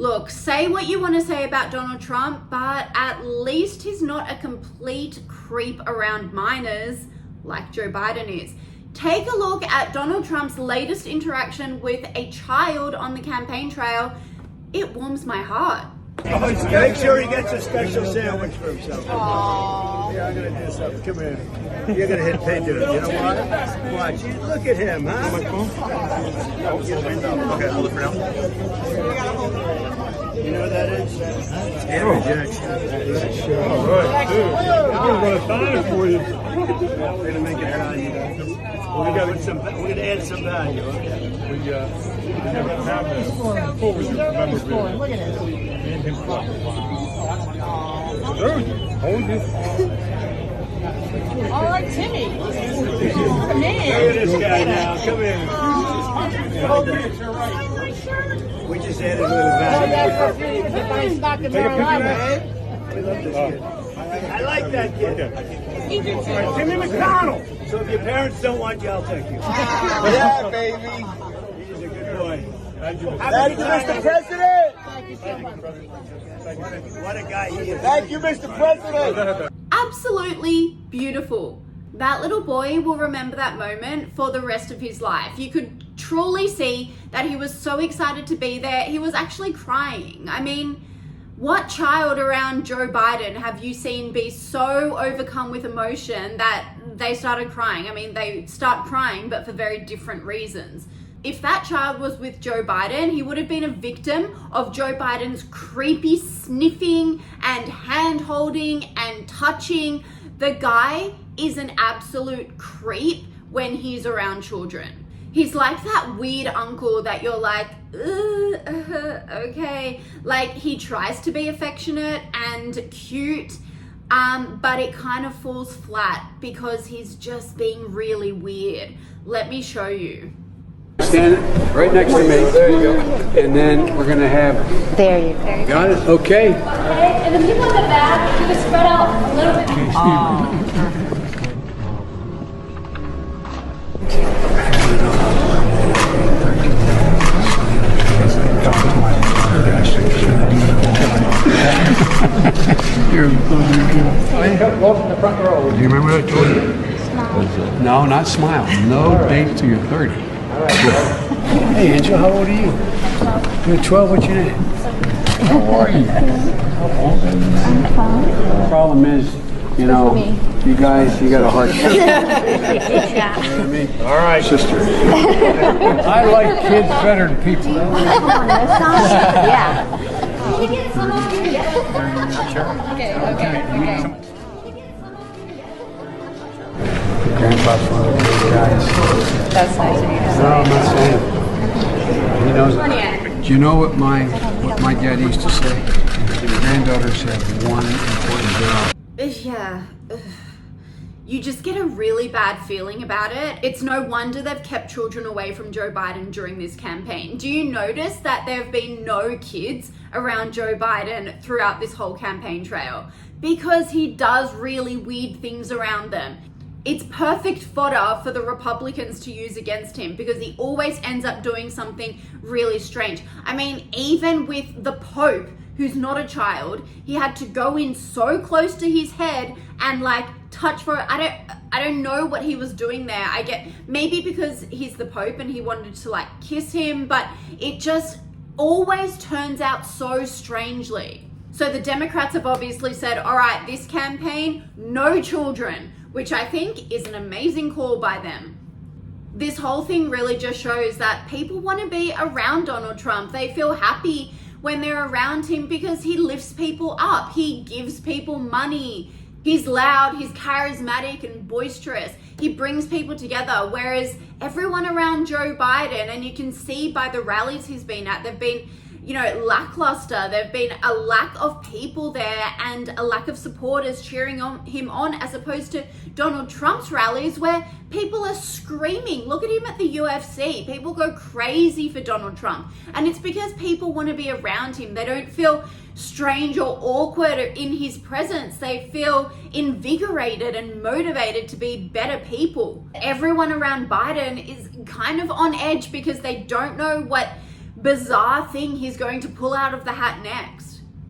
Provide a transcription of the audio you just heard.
Look, say what you want to say about Donald Trump, but at least he's not a complete creep around minors like Joe Biden is. Take a look at Donald Trump's latest interaction with a child on the campaign trail. It warms my heart. Make sure he gets a special sandwich for himself. Aww. Yeah, I'm going to do something. Come here. You're going to hit pay dirt. You know what? Watch. Look at him, huh? Okay, hold it for now. You know what that is? Andrew Jackson. All right, dude. I'm going to sign for you. We're going to make it value. We're going to add some value, okay? We never have that. Before we remember this. Look at this. And him Dude, hold this. All right, Timmy. Look at this guy now. Come here. We just added a little value. I like that kid. Timmy McConnell. So if your parents don't want you, I'll take you. Yeah, baby. He's a good boy. Thank you. Thank you, Mr. President. What a guy he is. Thank you, Mr. President. Absolutely beautiful. That little boy will remember that moment for the rest of his life. You could truly see that he was so excited to be there. He was actually crying. I mean, what child around Joe Biden have you seen be so overcome with emotion that they started crying? I mean, they start crying, but for very different reasons. If that child was with Joe Biden, he would have been a victim of Joe Biden's creepy sniffing and hand holding and touching. The guy is an absolute creep when he's around children. He's like that weird uncle that you're like, okay. Like, he tries to be affectionate and cute, but it kind of falls flat because he's just being really weird. Let me show you. Stand right next to me. There you go. And then we're going to have... There you go. Got it? Okay. And the people in the back, you can spread out a little bit. Welcome to the front row. Do you remember what I told you? No, not smile. No date till you're 30. Hey, Angel, how old are you? You're 12. What's your name? How are you? The problem is, you know, you guys, you got a hard time. You know what I mean? All right, Sister. I like kids better than people. Yeah. Okay. Grandpa's one of the good guys. That's nice of you to No, I'm not saying. He knows it. Do you know what my dad used to say? Granddaughters have one important job. Yeah. You just get a really bad feeling about it. It's no wonder they've kept children away from Joe Biden during this campaign. Do you notice that there have been no kids around Joe Biden throughout this whole campaign trail? Because he does really weird things around them. It's perfect fodder for the Republicans to use against him because he always ends up doing something really strange. I mean, even with the Pope, who's not a child, he had to go in so close to his head and like touch for I don't know what he was doing there. I get maybe because he's the Pope and he wanted to like kiss him, but it just always turns out so strangely. So the Democrats have obviously said, all right, this campaign, no children, which I think is an amazing call by them. This whole thing really just shows that people want to be around Donald Trump. They feel happy when they're around him because he lifts people up. He gives people money. He's loud, he's charismatic and boisterous. He brings people together, whereas everyone around Joe Biden, and you can see by the rallies he's been at, they've been, you know, lackluster. There've been a lack of people there and a lack of supporters cheering him on, as opposed to Donald Trump's rallies where people are screaming. Look at him at the UFC. People go crazy for Donald Trump. And it's because people want to be around him. They don't feel strange or awkward in his presence. They feel invigorated and motivated to be better people. Everyone around Biden is kind of on edge because they don't know what bizarre thing he's going to pull out of the hat next.